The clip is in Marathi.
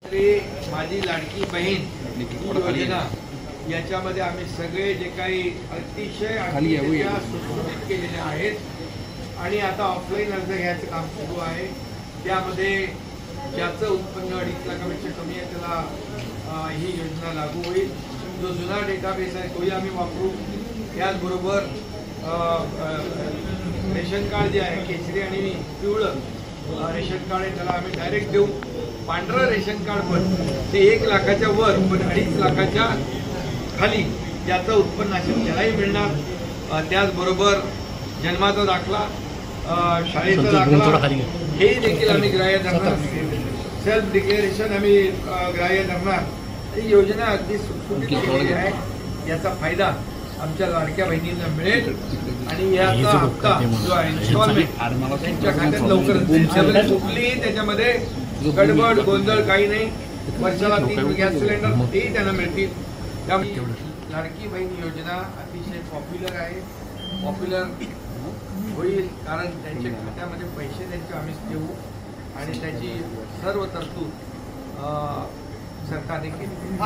माझी लाडकी बहीण योजना याच्यामध्ये आम्ही सगळे जे काही अतिशय सुटसुटीत केलेले आहेत आणि आता ऑफलाईन अर्ज घ्यायचं काम सुरू आहे। त्यामध्ये ज्याचं उत्पन्न 2.5 लाखापेक्षा कमी आहे त्याला ही योजना लागू होईल। जो जुना डेटाबेस आहे तोही आम्ही वापरू। त्याचबरोबर रेशन कार्ड जे आहे केशरी आणि पिवळं रेशन कार्ड आहे त्याला आम्ही डायरेक्ट देऊ। पांढरं रेशन कार्ड पण ते 1 लाखाच्या वर पण 2.5 लाखाच्या खाली ज्याचं उत्पन्न असेल त्यालाही मिळणार। त्याचबरोबर जन्माचा दाखला, शाळेचा दाखला हे देखील आम्ही ग्राह्य धरणार। सेल्फ डिक्लेरेशन आम्ही ग्राह्य धरणार। ही योजना अगदी सुटसुटीत केलेली आहे। याचा फायदा आमच्या लाडक्या बहिणींना मिळेल आणि याचा हप्ता जो आहे इन्स्टॉलमेंट त्यांच्या खात्यात लवकरच कुठलीही त्याच्यामध्ये गडबड गोंधळ काही नाही। वर्षाला 3 गॅस सिलेंडर तेही त्यांना मिळतील। त्यामुळे लाडकी बहीण योजना अतिशय पॉप्युलर आहे। पॉप्युलर होईल कारण त्यांच्या खात्यामध्ये पैसे त्यांचे आम्ही देऊ आणि त्याची सर्व तरतूद सरकारने केली।